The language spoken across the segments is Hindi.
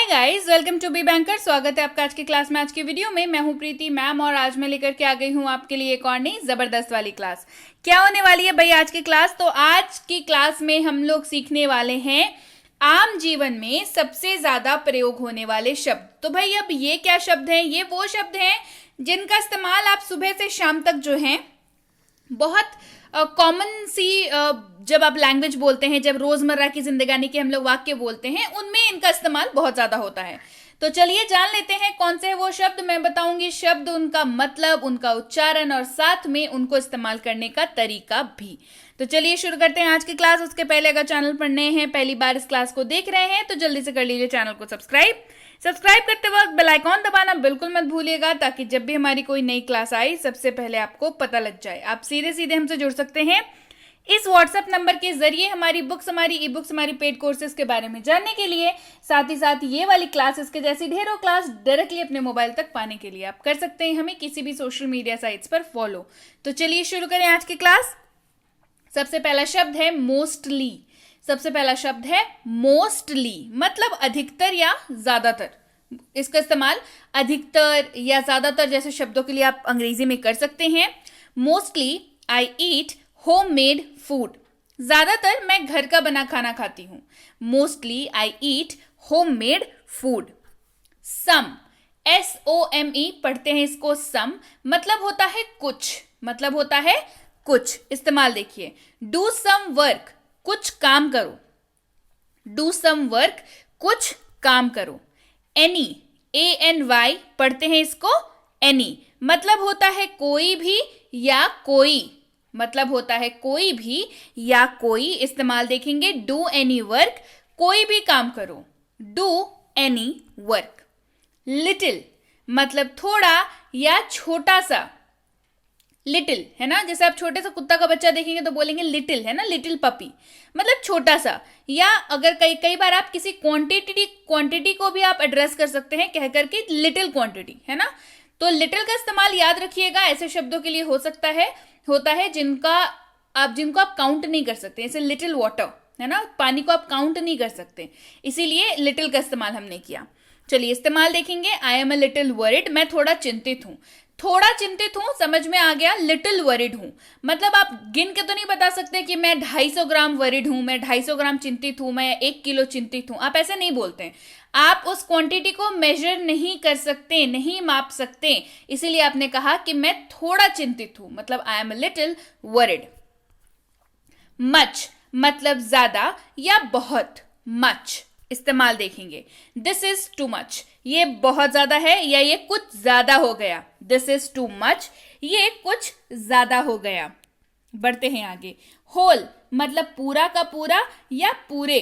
Hi guys, welcome to be banker. स्वागत है आपका आज की क्लास में। आज की वीडियो में मैं हूं प्रीति मैम और आज मैं लेकर के आ गई हूं आपके लिए एक और नई जबरदस्त वाली क्लास। क्या होने वाली है भाई आज की क्लास? तो आज की क्लास में हम लोग सीखने वाले हैं आम जीवन में सबसे ज्यादा प्रयोग होने वाले शब्द। तो भाई अब ये क्या शब्द हैं? ये वो शब्द हैं जिनका इस्तेमाल आप सुबह से शाम तक जो है बहुत कॉमन सी जब आप लैंग्वेज बोलते हैं, जब रोजमर्रा की जिंदगानी के हम लोग वाक्य बोलते हैं, उनमें इनका इस्तेमाल बहुत ज्यादा होता है। तो चलिए जान लेते हैं कौन से है वो शब्द। मैं बताऊंगी शब्द, उनका मतलब, उनका उच्चारण और साथ में उनको इस्तेमाल करने का तरीका भी। तो चलिए शुरू करते हैं आज की क्लास। उसके पहले अगर चैनल पर नए हैं, पहली बार इस क्लास को देख रहे हैं, तो जल्दी से कर लीजिए चैनल को सब्सक्राइब करते वक्त बेल आइकॉन दबाना बिल्कुल मत भूलिएगा, ताकि जब भी हमारी कोई नई क्लास आई सबसे पहले आपको पता लग जाए। आप सीधे सीधे हमसे जुड़ सकते हैं इस व्हाट्सएप नंबर के जरिए हमारी बुक्स, हमारी ई बुक्स, हमारी पेड कोर्सेज के बारे में जानने के लिए। साथ ही साथ ये वाली क्लासेस के जैसी ढेरों क्लास डायरेक्टली अपने मोबाइल तक पाने के लिए आप कर सकते हैं हमें किसी भी सोशल मीडिया साइट्स पर फॉलो। तो चलिए शुरू करें आज की क्लास। सबसे पहला शब्द है मोस्टली। सबसे पहला शब्द है मोस्टली, मतलब अधिकतर या ज्यादातर। इसका इस्तेमाल अधिकतर या ज्यादातर जैसे शब्दों के लिए आप अंग्रेजी में कर सकते हैं। Mostly I eat homemade food. ज्यादातर मैं घर का बना खाना खाती हूं। Mostly I eat homemade food. Some, SOME पढ़ते हैं इसको, सम मतलब होता है कुछ, मतलब होता है कुछ। इस्तेमाल देखिए, डू सम वर्क, कुछ काम करो। डू सम वर्क, कुछ काम करो। एनी, ANY पढ़ते हैं इसको, एनी मतलब होता है कोई भी या कोई, मतलब होता है कोई भी या कोई। इस्तेमाल देखेंगे, डू एनी वर्क, कोई भी काम करो। Do any work. लिटिल मतलब थोड़ा या छोटा सा। लिटिल है ना, जैसे आप छोटे सा कुत्ता का बच्चा देखेंगे तो बोलेंगे लिटिल, है ना, लिटिल पपी, मतलब छोटा सा। या अगर कई बार आप किसी क्वांटिटी को भी आप एड्रेस कर सकते हैं कह करके लिटिल क्वांटिटी, है ना। तो लिटिल का इस्तेमाल याद रखिएगा ऐसे शब्दों के लिए होता है जिनको आप काउंट नहीं कर सकते। जैसे लिटिल वाटर, है ना, पानी को आप काउंट नहीं कर सकते, इसीलिए लिटिल का इस्तेमाल हमने किया। चलिए इस्तेमाल देखेंगे, I am a little worried, मैं थोड़ा चिंतित हूं। थोड़ा चिंतित हूं समझ में आ गया, लिटिल वरिड हूं मतलब आप गिन के तो नहीं बता सकते कि मैं 250 ग्राम वरिड हूं, मैं 250 ग्राम चिंतित हूं, मैं 1 किलो चिंतित हूं। आप ऐसे नहीं बोलते हैं, आप उस क्वांटिटी को मेजर नहीं कर सकते, नहीं माप सकते, इसीलिए आपने कहा कि मैं थोड़ा चिंतित हूं, मतलब I am a little worried. Much मतलब ज्यादा या बहुत। मच इस्तेमाल देखेंगे, दिस इज टू मच, ये बहुत ज्यादा है या ये कुछ ज्यादा हो गया। दिस इज टू मच, ये कुछ ज्यादा हो गया। बढ़ते हैं आगे। होल मतलब पूरा का पूरा या पूरे।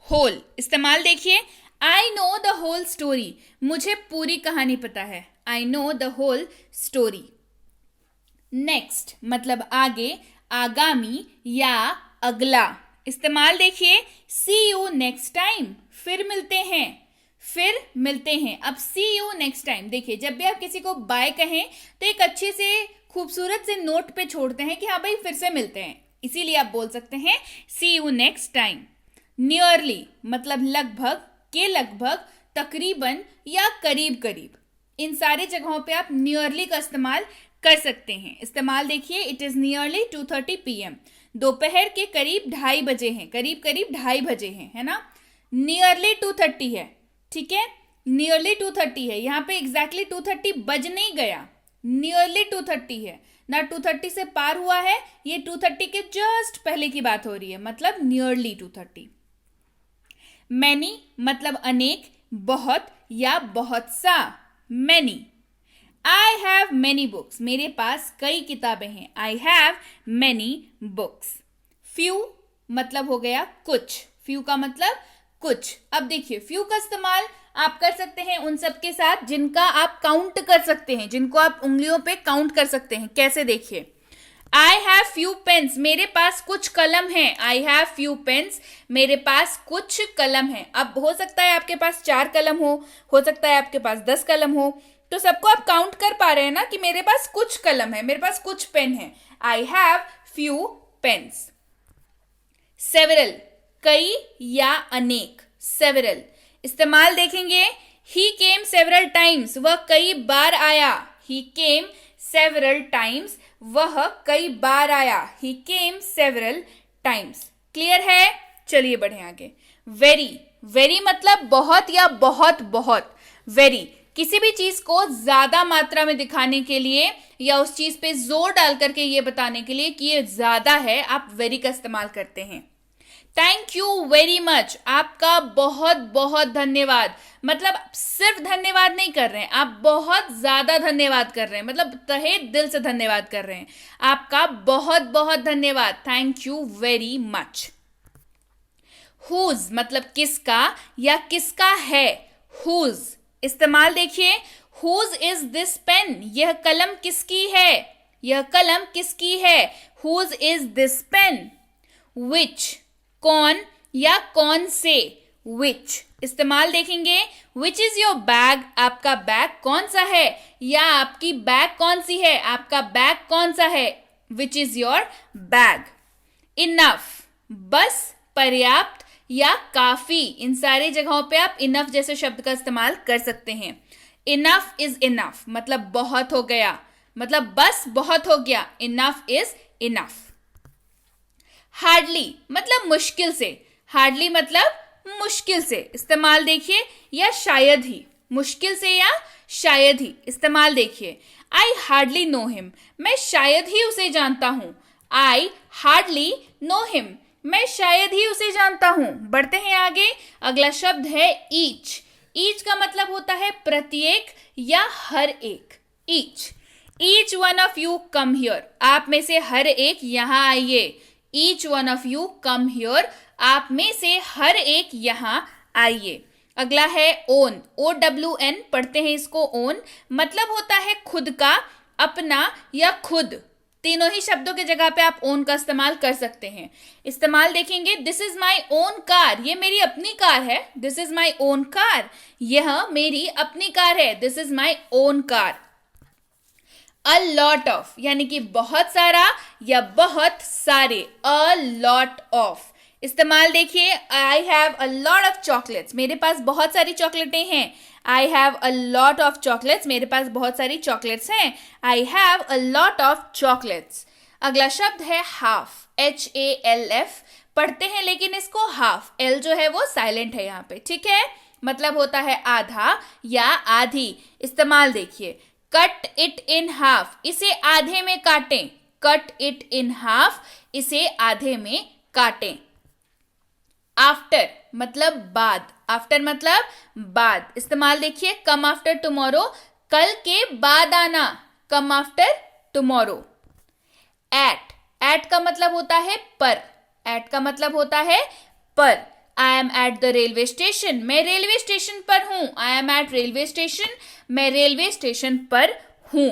होल इस्तेमाल देखिए, I know the whole story, मुझे पूरी कहानी पता है। I know the whole story. Next मतलब आगे, आगामी या अगला। इस्तेमाल देखिए, सी यू नेक्स्ट टाइम, फिर मिलते हैं, फिर मिलते हैं। अब सी यू नेक्स्ट टाइम देखिए, जब भी आप किसी को बाय कहें तो एक अच्छे से खूबसूरत से नोट पे छोड़ते हैं कि हाँ भाई फिर से मिलते हैं, इसीलिए आप बोल सकते हैं सी यू नेक्स्ट टाइम। नियरली मतलब लगभग, के लगभग, तकरीबन या करीब करीब। इन सारी जगहों पे आप नियरली का इस्तेमाल कर सकते हैं। इस्तेमाल देखिए, इट इज नियरली 2:30 PM, दोपहर के करीब 2:30 बजे हैं, करीब करीब 2:30 बजे हैं, है ना। नियरली 2:30 है, ठीक है, नियरली 2:30 है। यहाँ पे एग्जैक्टली 2:30 बज नहीं गया, नियरली 2:30 है ना, 2:30 से पार हुआ है, ये 2:30 के जस्ट पहले की बात हो रही है, मतलब नियरली 2:30। मैनी मतलब अनेक, बहुत या बहुत सा। Many. I have many books, मेरे पास कई किताबें हैं। I have many books. Few मतलब हो गया कुछ, फ्यू का मतलब कुछ। अब देखिए, फ्यू का इस्तेमाल आप कर सकते हैं उन सब के साथ जिनका आप काउंट कर सकते हैं, जिनको आप उंगलियों पे काउंट कर सकते हैं। कैसे देखिए, आई हैव फ्यू पेन्स, मेरे पास कुछ कलम है। आई हैव फ्यू पेन्स, मेरे पास कुछ कलम है। अब हो सकता है आपके पास 4 कलम हो सकता है आपके पास 10 कलम हो, तो सबको आप काउंट कर पा रहे हैं ना कि मेरे पास कुछ कलम है, मेरे पास कुछ पेन है। I have few pens. Several कई या अनेक, सेवरल इस्तेमाल देखेंगे, ही केम सेवरल टाइम्स, वह कई बार आया, ही केम सेवरल टाइम्स, वह कई बार आया, ही केम सेवरल टाइम्स। क्लियर है? चलिए बढ़े आगे। वेरी, वेरी मतलब बहुत या बहुत बहुत। वेरी किसी भी चीज को ज्यादा मात्रा में दिखाने के लिए या उस चीज पे जोर डाल करके ये बताने के लिए कि ये ज्यादा है, आप वेरी का इस्तेमाल करते हैं। थैंक यू वेरी मच, आपका बहुत बहुत धन्यवाद, मतलब सिर्फ धन्यवाद नहीं कर रहे हैं, आप बहुत ज्यादा धन्यवाद कर रहे हैं, मतलब तहे दिल से धन्यवाद कर रहे हैं। आपका बहुत बहुत धन्यवाद, thank you very much. Whose मतलब किसका या किसका है, हुज। इस्तेमाल देखिए, हुज इज दिस पेन, यह कलम किसकी है, यह कलम किसकी है, हुज इज दिस पेन। विच कौन या कौन से, विच। इस्तेमाल देखेंगे, विच इज योर बैग, आपका बैग कौन सा है, या आपकी बैग कौन सी है, आपका बैग कौन सा है, which is your bag. Enough बस, पर्याप्त या काफी, इन सारी जगहों पे आप इनफ जैसे शब्द का इस्तेमाल कर सकते हैं। इनफ इज इनफ मतलब बहुत हो गया, मतलब बस बहुत हो गया, इनफ इज इनफ। हार्डली मतलब मुश्किल से, हार्डली मतलब मुश्किल से। इस्तेमाल देखिए, या शायद ही, मुश्किल से या शायद ही। इस्तेमाल देखिए, आई हार्डली नो हिम, मैं शायद ही उसे जानता हूं, आई हार्डली नो हिम, मैं शायद ही उसे जानता हूं। बढ़ते हैं आगे, अगला शब्द है ईच। ईच का मतलब होता है प्रत्येक या हर एक, each. Each one of you come here, आप में से हर एक यहां आइए, each one of you come here, आप में से हर एक यहां आइए। अगला है ओन, OWN पढ़ते हैं इसको, ओन मतलब होता है खुद का, अपना या खुद। तीनों ही शब्दों के जगह पे आप ओन का इस्तेमाल कर सकते हैं। इस्तेमाल देखेंगे, this is my own car, ये मेरी अपनी कार है, this is my own car, यह मेरी अपनी कार है, this is my own car. A lot of यानी कि बहुत सारा या बहुत सारे, अ लॉट ऑफ। इस्तेमाल देखिए, I have a lot of chocolates, मेरे पास बहुत सारी चॉकलेटें हैं, I have a lot of chocolates, मेरे पास बहुत सारी चॉकलेट्स हैं, I have a lot of chocolates. अगला शब्द है हाफ, HALF पढ़ते हैं लेकिन इसको हाफ, L जो है वो साइलेंट है यहाँ पे, ठीक है, मतलब होता है आधा या आधी। इस्तेमाल देखिए, कट इट इन हाफ, इसे आधे में काटें, कट इट इन हाफ, इसे आधे में काटें। आफ्टर मतलब बाद, आफ्टर मतलब बाद। इस्तेमाल देखिए, कम आफ्टर टुमारो, कल के बाद आना, कम आफ्टर टुमारो। एट का मतलब होता है पर, एट का मतलब होता है पर। I am at the railway station, मैं रेलवे स्टेशन पर हूं, I M eight railway station, मैं रेलवे स्टेशन पर हूं।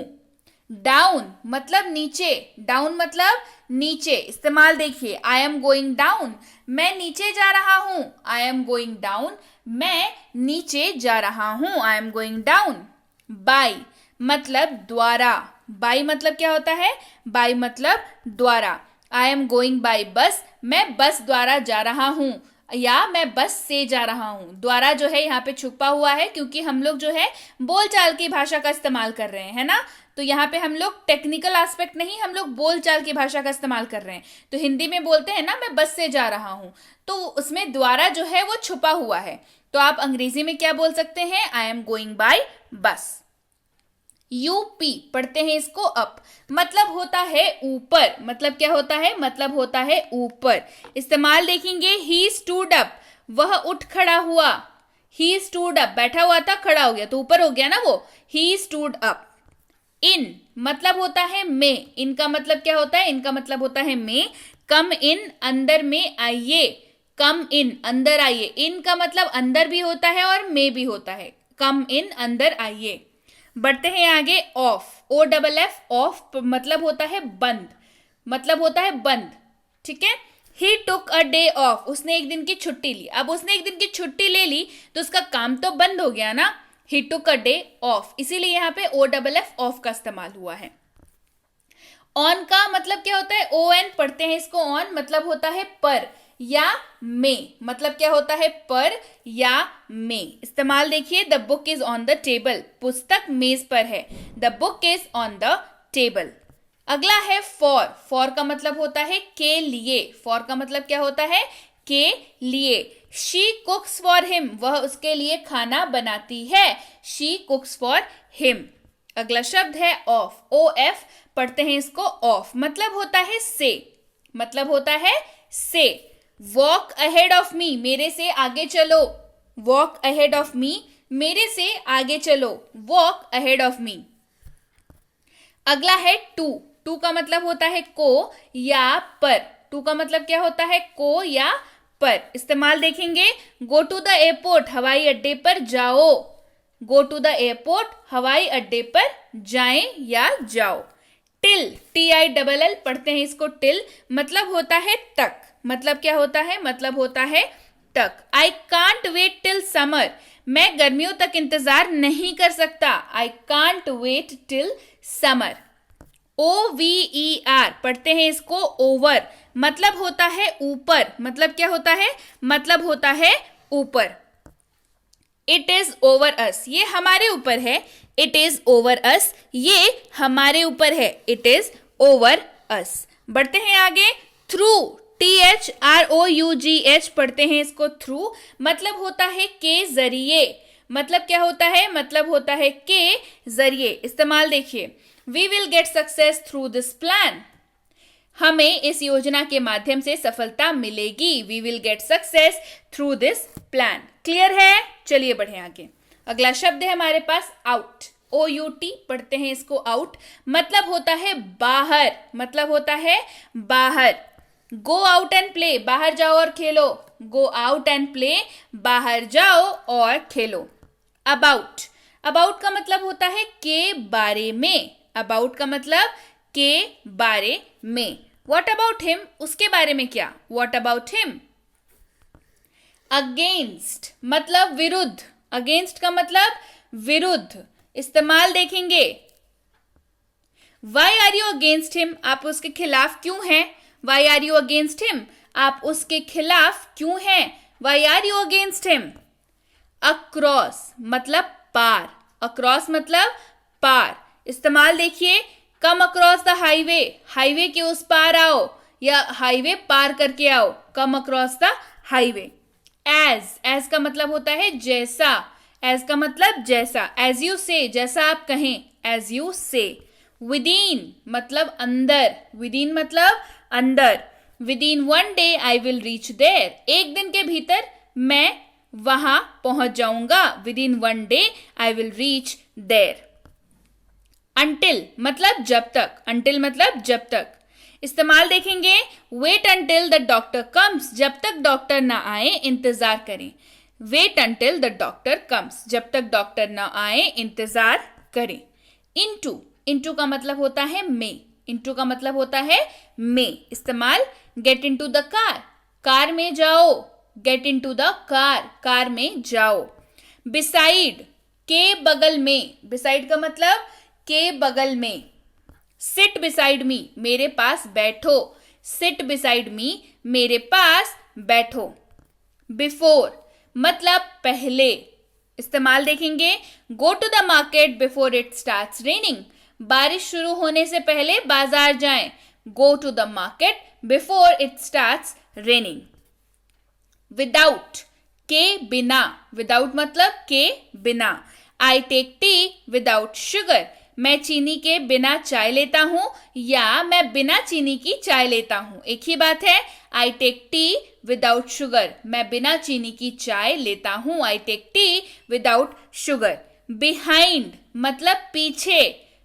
डाउन मतलब नीचे, डाउन मतलब नीचे। इस्तेमाल देखिए, आई एम गोइंग डाउन, मैं नीचे जा रहा हूं, आई एम गोइंग डाउन, मैं नीचे जा रहा हूं, I am going down. By मतलब द्वारा, बाय मतलब क्या होता है, बाय मतलब द्वारा। आई एम गोइंग बाय बस, मैं बस द्वारा जा रहा हूं, या मैं बस से जा रहा हूं। द्वारा जो है यहाँ पे छुपा हुआ है, क्योंकि हम लोग जो है बोलचाल की भाषा का इस्तेमाल कर रहे हैं, है ना, तो यहाँ पे हम लोग टेक्निकल एस्पेक्ट नहीं, हम लोग बोलचाल की भाषा का इस्तेमाल कर रहे हैं। तो हिंदी में बोलते हैं ना, मैं बस से जा रहा हूं, तो उसमें द्वारा जो है वो छुपा हुआ है। तो आप अंग्रेजी में क्या बोल सकते हैं, आई एम गोइंग बाय बस। यूपी पढ़ते हैं इसको, अप मतलब होता है ऊपर, मतलब क्या होता है, मतलब होता है ऊपर। इस्तेमाल देखेंगे, ही स्टूड अप, वह उठ खड़ा हुआ, ही स्टूड अप, बैठा हुआ था खड़ा हो गया तो ऊपर हो गया ना वो, ही स्टूड अप। इन मतलब होता है में, इनका मतलब क्या होता है, इनका मतलब होता है में। कम इन अंदर में आइए, कम इन अंदर आइए, इन का मतलब अंदर भी होता है और में भी होता है, कम इन अंदर आइए। बढ़ते हैं आगे, ऑफ, OFF ऑफ मतलब होता है बंद, मतलब होता है बंद, ठीक है। ही टुक अ डे ऑफ, उसने एक दिन की छुट्टी ली, अब उसने एक दिन की छुट्टी ले ली तो उसका काम तो बंद हो गया ना, ही टुक अ डे ऑफ, इसीलिए यहाँ पे OFF ऑफ का इस्तेमाल हुआ है। ऑन का मतलब क्या होता है, ON पढ़ते हैं इसको, ऑन मतलब होता है पर या में, मतलब क्या होता है पर या में। इस्तेमाल देखिए, the book is on the table, पुस्तक मेज पर है, the book is on the table. अगला है फॉर। फॉर का मतलब होता है के लिए। फॉर का मतलब क्या होता है? के लिए। शी कुक्स फॉर हिम, वह उसके लिए खाना बनाती है, शी कुक्स फॉर हिम। अगला शब्द है ऑफ। ओ एफ पढ़ते हैं इसको ऑफ, मतलब होता है से, मतलब होता है से। वॉक अहेड ऑफ मी, मेरे से आगे चलो, वॉक अहेड ऑफ मी, मेरे से आगे चलो, वॉक अहेड ऑफ मी। अगला है टू। टू का मतलब होता है को या पर। टू का मतलब क्या होता है? को या पर। इस्तेमाल देखेंगे, गो टू द एयरपोर्ट, हवाई अड्डे पर जाओ, गो टू द एयरपोर्ट, हवाई अड्डे पर जाएं या जाओ। टिल, TILL पढ़ते हैं इसको टिल, मतलब होता है तक। मतलब क्या होता है? मतलब होता है तक। I can't wait till summer, मैं गर्मियों तक इंतजार नहीं कर सकता, I can't wait till summer. OVER पढ़ते हैं इसको ओवर, मतलब होता है ऊपर। मतलब क्या होता है? मतलब होता है ऊपर। इट इज ओवर अस, ये हमारे ऊपर है, इट इज ओवर अस, ये हमारे ऊपर है, इट इज ओवर अस। बढ़ते हैं आगे। थ्रू, THROUGH पढ़ते हैं इसको थ्रू, मतलब होता है के जरिए। मतलब क्या होता है? मतलब होता है के जरिए। इस्तेमाल देखिए, we will get success through this plan, हमें इस योजना के माध्यम से सफलता मिलेगी, we will get success through this plan. Clear है? चलिए बढ़े आगे। अगला शब्द है हमारे पास आउट। OUT पढ़ते हैं इसको आउट, मतलब होता है बाहर। मतलब होता है बाहर। गो आउट एंड प्ले, बाहर जाओ और खेलो, गो आउट एंड प्ले, बाहर जाओ और खेलो। अबाउट, अबाउट का मतलब होता है के बारे में। अबाउट का मतलब के बारे में। व्हाट अबाउट हिम, उसके बारे में क्या, व्हाट अबाउट हिम। अगेंस्ट मतलब विरुद्ध, अगेंस्ट का मतलब विरुद्ध। इस्तेमाल देखेंगे, why are you against him, आप उसके खिलाफ क्यों हैं, why are you against him, आप उसके खिलाफ क्यों हैं, why are you against him. Across मतलब पार, अक्रॉस मतलब पार। इस्तेमाल देखिए, come across the highway, highway के उस पार आओ या हाईवे पार करके आओ, come across the highway. As, as का मतलब होता है जैसा, एज का मतलब जैसा। एज यू से, जैसा आप कहें, एज यू से। विदिन मतलब अंदर, विदिन मतलब अंदर। Within one day I will reach there, एक दिन के भीतर मैं वहां पहुंच जाऊंगा, within one day I will reach there. Until मतलब जब तक, अंटिल मतलब जब तक। इस्तेमाल देखेंगे, wait until the doctor comes, जब तक डॉक्टर ना आए इंतजार करें, wait until the doctor comes, जब तक डॉक्टर ना आए इंतजार करें। इनटू, इनटू का मतलब होता है में, इनटू का मतलब होता है में। इस्तेमाल, get into the car, car में जाओ, get into the car, car में जाओ। बिसाइड, के बगल में, बिसाइड का मतलब के बगल में। सिट बिसाइड मी, मेरे पास बैठो, सिट बिसाइड मी, मेरे पास बैठो। बिफोर मतलब पहले। इस्तेमाल देखेंगे, go to the market before it starts raining, बारिश शुरू होने से पहले बाजार जाएं, go to the market before it starts raining. Without, के बिना, विदाउट मतलब के बिना। I take tea without sugar, मैं चीनी के बिना चाय लेता हूं या मैं बिना चीनी की चाय लेता हूं, एक ही बात है। I take tea without sugar, मैं बिना चीनी की चाय लेता हूं, I take tea without sugar. Behind मतलब पीछे,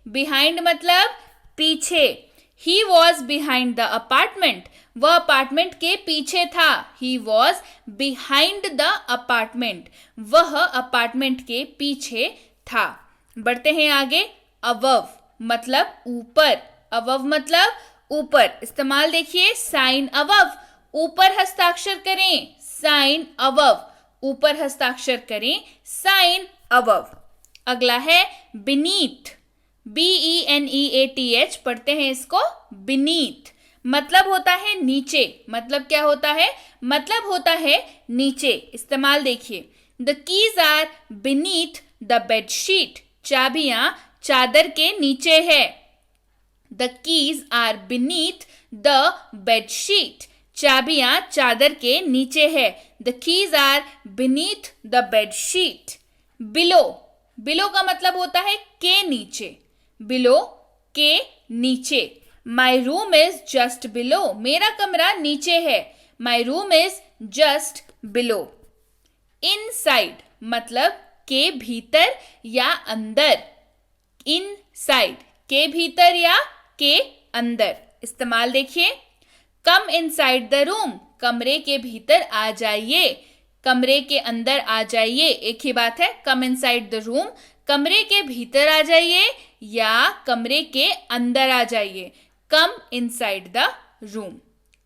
बिहाइंड मतलब पीछे। He was behind the apartment, वह अपार्टमेंट के पीछे था, he was behind the apartment, वह अपार्टमेंट के पीछे था। बढ़ते हैं आगे। अबव मतलब ऊपर, अबव मतलब ऊपर। इस्तेमाल देखिए, साइन अबव, ऊपर हस्ताक्षर करें, साइन अबव, ऊपर हस्ताक्षर करें, साइन अबव। अगला है बीनीथ, BENEATH पढ़ते हैं इसको बीनीथ, मतलब होता है नीचे, मतलब क्या होता है, मतलब होता है नीचे। इस्तेमाल देखिए, the keys are beneath the bedsheet, चाबियां चादर के नीचे है। The keys are beneath the bedsheet, चाबियां चादर के नीचे है। The keys are beneath the bedsheet. Below, below का मतलब होता है के नीचे, बिलो के नीचे। My room is just below, मेरा कमरा नीचे है। My room is just below. Inside मतलब के भीतर या अंदर, इनसाइड के भीतर या के अंदर। इस्तेमाल देखिए, कम इनसाइड द रूम, कमरे के भीतर आ जाइए, कमरे के अंदर आ जाइए। एक ही बात है, कम इनसाइड द रूम, कमरे के भीतर आ जाइए या कमरे के अंदर आ जाइए। Come inside the room.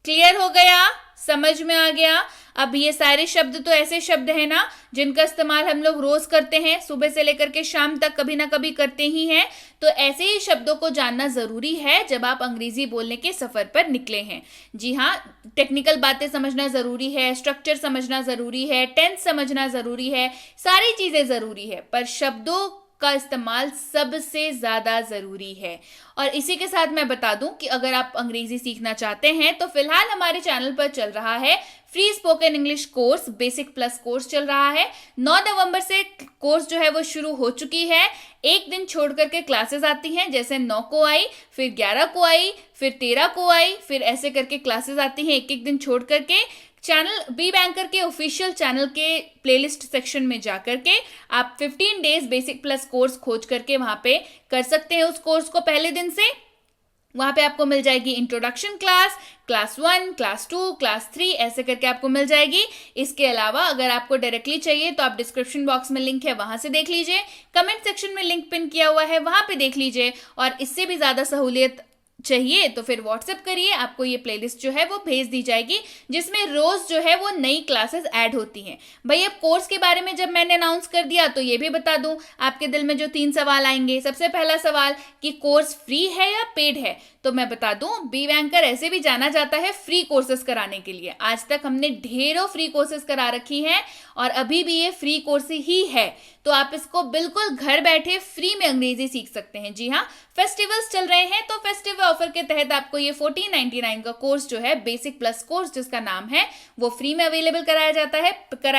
Clear हो गया, समझ में आ गया। अब ये सारे शब्द तो ऐसे शब्द हैं ना जिनका इस्तेमाल हम लोग रोज करते हैं, सुबह से लेकर के शाम तक कभी ना कभी करते ही हैं। तो ऐसे ही शब्दों को जानना जरूरी है जब आप अंग्रेजी बोलने के सफर पर निकले हैं। जी हाँ, टेक्निकल बातें समझना जरूरी है, स्ट्रक्चर समझना जरूरी है, टेंस समझना जरूरी है, सारी चीजें जरूरी है, पर शब्दों का इस्तेमाल सबसे ज्यादा जरूरी है। और इसी के साथ मैं बता दूं कि अगर आप अंग्रेजी सीखना चाहते हैं तो फिलहाल हमारे चैनल पर चल रहा है free spoken English course, basic plus course चल रहा है। 9 नवंबर से कोर्स जो है वो शुरू हो चुकी है। एक दिन छोड़ करके क्लासेस आती हैं, जैसे 9 को आई, फिर 11 को आई, फिर 13 को आई, फिर ऐसे करके क्लासेस आती हैं एक एक दिन छोड़ करके। चैनल बी बैंकर के ऑफिशियल चैनल के प्लेलिस्ट सेक्शन में जाकर के आप 15 डेज बेसिक प्लस कोर्स खोज करके वहां पे कर सकते हैं उस कोर्स को पहले दिन से। वहां पे आपको मिल जाएगी introduction class, class 1, class 2, class 3, ऐसे करके आपको मिल जाएगी। इसके अलावा अगर आपको डायरेक्टली चाहिए तो आप डिस्क्रिप्शन बॉक्स में लिंक है, वहां से देख लीजिए। कमेंट सेक्शन में लिंक पिन किया हुआ है, वहां पे देख लीजिए। और इससे भी ज्यादा सहूलियत चाहिए तो फिर व्हाट्सएप करिए, आपको ये प्लेलिस्ट जो है वो भेज दी जाएगी, जिसमें रोज जो है वो नई क्लासेस ऐड होती हैं। भाई अब कोर्स के बारे में जब मैंने अनाउंस कर दिया तो ये भी बता दूं, आपके दिल में जो 3 सवाल आएंगे। सबसे पहला सवाल कि कोर्स फ्री है या पेड है, तो मैं बता दूं बी बैंकर ऐसे भी जाना जाता है फ्री कोर्सेज कराने के लिए। आज तक हमने ढेरों फ्री कोर्सेज करा रखी हैं और अभी भी ये फ्री कोर्स ही है, तो आप इसको बिल्कुल घर बैठे फ्री में अंग्रेजी सीख सकते हैं। जी हाँ, फेस्टिवल्स चल रहे हैं तो फेस्टिवल ऑफर के तहत आपको ये 1499 का कोर्स जो है बेसिक प्लस कोर्स जिसका नाम है वो फ्री में अवेलेबल कराया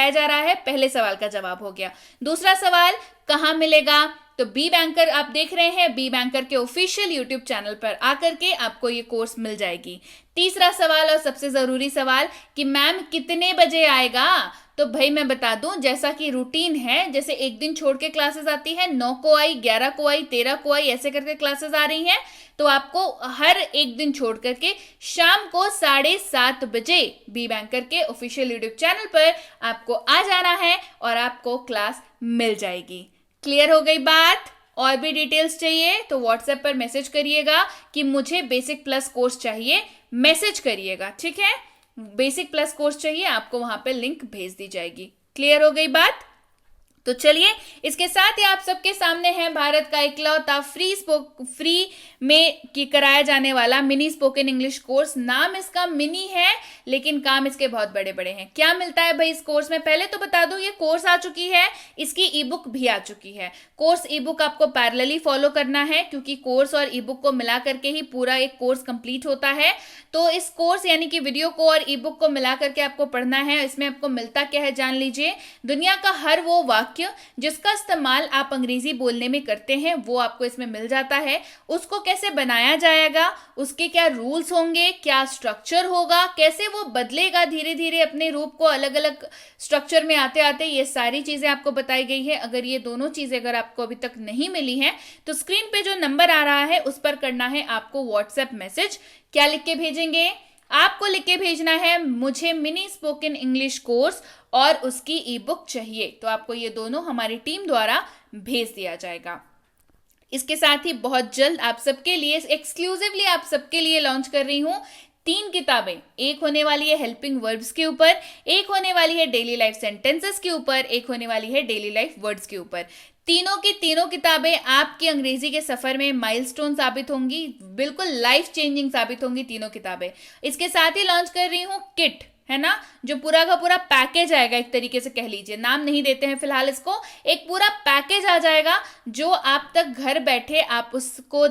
जा रहा है। पहले सवाल का जवाब हो गया। दूसरा सवाल कहाँ मिलेगा, तो बी बैंकर आप देख रहे हैं, बी बैंकर के ऑफिशियल यूट्यूब चैनल पर आकर के आपको ये कोर्स मिल जाएगी। तीसरा सवाल और सबसे जरूरी सवाल कि मैम कितने बजे आएगा, तो भाई मैं बता दूं जैसा कि रूटीन है, जैसे एक दिन छोड़ के क्लासेस आती है, 9 को आई, 11 को आई, 13 को आई, ऐसे करके क्लासेस आ रही हैं, तो आपको हर एक दिन छोड़ करके शाम को 7:30 बजे बी बैंकर के ऑफिशियल यूट्यूब चैनल पर आपको आ जाना है और आपको क्लास मिल जाएगी। क्लियर हो गई बात? और भी डिटेल्स चाहिए तो व्हाट्सएप पर मैसेज करिएगा कि मुझे बेसिक प्लस कोर्स चाहिए, मैसेज करिएगा, ठीक है। बेसिक प्लस कोर्स चाहिए, आपको वहां पे लिंक भेज दी जाएगी। क्लियर हो गई बात? तो चलिए, इसके साथ ही आप सबके सामने है भारत का इकलौता फ्री में की कराया जाने वाला मिनी स्पोकन इंग्लिश कोर्स। नाम इसका मिनी है लेकिन काम इसके बहुत बड़े बड़े हैं। क्या मिलता है भाई इस कोर्स में, पहले तो बता दूं ये कोर्स आ चुकी है, इसकी ई बुक भी आ चुकी है। कोर्स ई बुक आपको पैरेलली फॉलो करना है क्योंकि कोर्स और ई बुक को मिला करके ही पूरा एक कोर्स कंप्लीट होता है। तो इस कोर्स यानी कि वीडियो को और ई बुक को मिला करके आपको पढ़ना है। इसमें आपको मिलता क्या है जान लीजिए। दुनिया का हर वो वाक्य जिसका इस्तेमाल आप अंग्रेजी बोलने में करते हैं वो आपको इसमें मिल जाता है। उसको कैसे बनाया जाएगा, उसके क्या रूल्स होंगे, क्या स्ट्रक्चर होगा, कैसे वो बदलेगा धीरे धीरे अपने रूप को अलग अलग स्ट्रक्चर में आते आते, ये सारी चीजें आपको बताई गई है। अगर ये दोनों चीजें अगर आपको अभी तक नहीं मिली हैं तो स्क्रीन पे जो नंबर आ रहा है उस पर करना है आपको व्हाट्सएप मैसेज। क्या लिख के भेजेंगे, आपको लिख के भेजना है मुझे मिनी स्पोकन इंग्लिश कोर्स और उसकी ई बुक चाहिए, तो आपको ये दोनों हमारी टीम द्वारा भेज दिया जाएगा। इसके साथ ही बहुत जल्द आप सबके लिए एक्सक्लूसिवली आप सबके लिए लॉन्च कर रही हूं 3 किताबें, एक होने वाली है हेल्पिंग वर्ब्स के ऊपर, एक होने वाली है डेली लाइफ सेंटेंसेस के ऊपर, एक होने वाली है डेली लाइफ वर्ड्स के ऊपर। तीनों की तीनों किताबें आपकी अंग्रेजी के सफर में माइलस्टोन साबित होंगी, बिल्कुल लाइफ चेंजिंग साबित होंगी तीनों किताबें। इसके साथ ही लॉन्च कर रही हूँ किट, है ना, जो पूरा का पूरा पैकेज आएगा, एक तरीके से कह लीजिए, नाम नहीं देते हैं फिलहाल इसको, एक पूरा पैकेज आ जाएगा जो आप तक घर बैठे आप उसको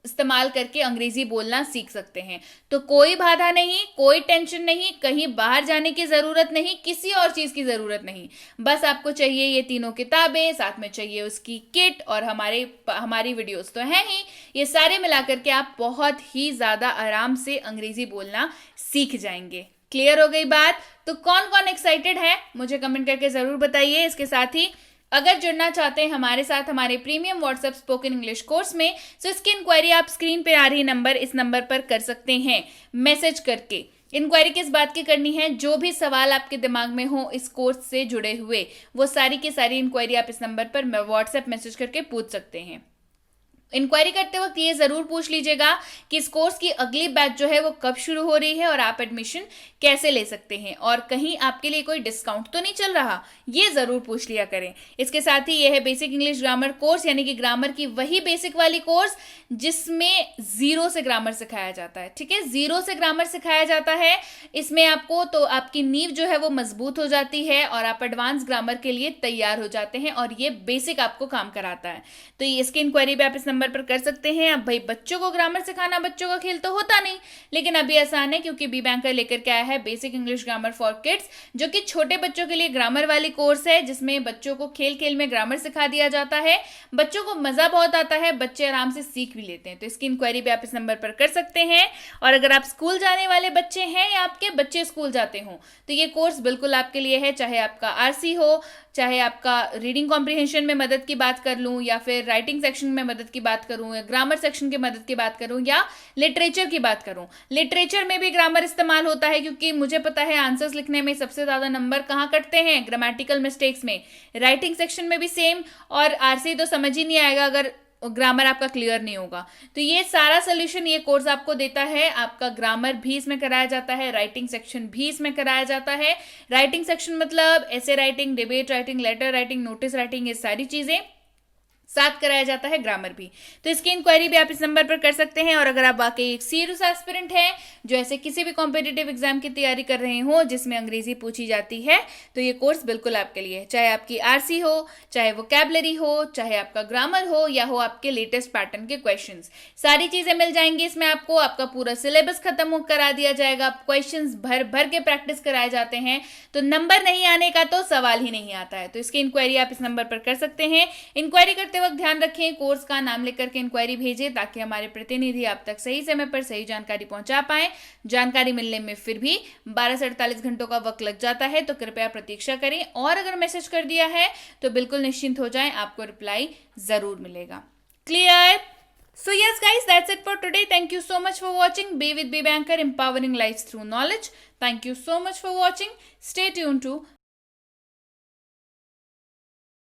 इस्तेमाल करके अंग्रेजी बोलना सीख सकते हैं। तो कोई बाधा नहीं, कोई टेंशन नहीं, कहीं बाहर जाने की जरूरत नहीं, किसी और चीज की जरूरत नहीं, बस आपको चाहिए ये तीनों किताबें, साथ में चाहिए उसकी किट, और हमारी वीडियोस तो हैं ही, ये सारे मिलाकर के आप बहुत ही ज्यादा आराम से अंग्रेजी बोलना सीख जाएंगे। क्लियर हो गई बात? तो कौन कौन एक्साइटेड है मुझे कमेंट करके जरूर बताइए। इसके साथ ही अगर जुड़ना चाहते हैं हमारे साथ हमारे premium WhatsApp spoken English course में, तो इसकी इंक्वायरी आप स्क्रीन पे आ रही नंबर, इस नंबर पर कर सकते हैं मैसेज करके। इंक्वायरी किस बात की करनी है? जो भी सवाल आपके दिमाग में हो इस कोर्स से जुड़े हुए, वो सारी की सारी इंक्वायरी आप इस नंबर पर व्हाट्सएप मैसेज करके पूछ सकते हैं। इंक्वायरी करते वक्त ये जरूर पूछ लीजिएगा कि इस कोर्स की अगली बैच जो है वो कब शुरू हो रही है और आप एडमिशन कैसे ले सकते हैं, और कहीं आपके लिए कोई डिस्काउंट तो नहीं चल रहा, ये जरूर पूछ लिया करें। इसके साथ ही यह है बेसिक इंग्लिश ग्रामर कोर्स, यानी कि ग्रामर की वही बेसिक वाली कोर्स जिसमें जीरो से ग्रामर सिखाया जाता है। ठीक है, जीरो से ग्रामर सिखाया जाता है इसमें आपको, तो आपकी नींव जो है वो मजबूत हो जाती है और आप एडवांस ग्रामर के लिए तैयार हो जाते हैं, और ये बेसिक आपको काम कराता है। तो इसकी इंक्वायरी भी आप इस नंबर पर कर सकते हैं। अब भाई बच्चों को ग्रामर सिखाना बच्चों का खेल तो होता नहीं, लेकिन अभी आसान है क्योंकि बी बैंकर लेकर के आया है basic English grammar for kids, जो कि छोटे बच्चों के लिए ग्रामर वाली कोर्स है, जिसमें बच्चों को खेल खेल में ग्रामर सिखा दिया जाता है। बच्चों को मजा बहुत आता है, बच्चे आराम से सीख भी लेते हैं। तो इसकी इंक्वायरी भी आप इस नंबर पर कर सकते हैं। और अगर आप स्कूल जाने वाले बच्चे हैं या आपके बच्चे स्कूल जाते हो, तो ये कोर्स बिल्कुल आपके लिए है, चाहे आपका आरसी हो, चाहे आपका रीडिंग कॉम्प्रिहेंशन में मदद की बात कर लूं, या फिर राइटिंग सेक्शन में मदद की बात करूं, या ग्रामर सेक्शन की मदद की बात करूं, या लिटरेचर की बात करूं। लिटरेचर में भी ग्रामर इस्तेमाल होता है, क्योंकि मुझे पता है आंसर्स लिखने में सबसे ज्यादा नंबर कहाँ कटते हैं, ग्रामेटिकल मिस्टेक्स में। राइटिंग सेक्शन में भी सेम, और आरसी तो समझ ही नहीं आएगा अगर ग्रामर आपका क्लियर नहीं होगा। तो ये सारा सोल्यूशन ये कोर्स आपको देता है। आपका ग्रामर भी इसमें कराया जाता है, राइटिंग सेक्शन भी इसमें कराया जाता है। राइटिंग सेक्शन मतलब ऐसे writing, debate writing, letter writing, notice writing, ये सारी चीजें साथ कराया जाता है, ग्रामर भी। तो इसकी इंक्वायरी भी आप इस नंबर पर कर सकते हैं। और अगर आप वाकई एक सीरियस एस्पिरेंट हैं जो ऐसे किसी भी कॉम्पिटिटिव एग्जाम की तैयारी कर रहे हो जिसमें अंग्रेजी पूछी जाती है, तो ये कोर्स बिल्कुल आपके लिए है। चाहे आपकी आरसी हो, चाहे वोकैबुलरी हो, चाहे आपका ग्रामर हो, या हो आपके लेटेस्ट पैटर्न के क्वेश्चंस, सारी चीजें मिल जाएंगी इसमें आपको। आपका पूरा सिलेबस खत्म करा दिया जाएगा, क्वेश्चंस भर भर के प्रैक्टिस कराए जाते हैं, तो नंबर नहीं आने का तो सवाल ही नहीं आता है। तो इसकी इंक्वायरी आप इस नंबर पर कर सकते हैं। इंक्वायरी करते वक्त ध्यान रखें, कोर्स का नाम लेकर के इंक्वायरी भेजें, ताकि हमारे प्रतिनिधि आप तक सही समय पर सही जानकारी पहुंचा पाए। जानकारी मिलने में फिर भी 12 से 48 घंटों का वक्त लग जाता है, तो कृपया प्रतीक्षा करें। और अगर मैसेज कर दिया है तो बिल्कुल निश्चिंत हो जाएं, आपको रिप्लाई जरूर मिलेगा। Clear? So yes guys, that's it for today. Thank you so much for watching. Be with Be Banker, empowering lives through knowledge. Thank you so much for watching. Stay tuned to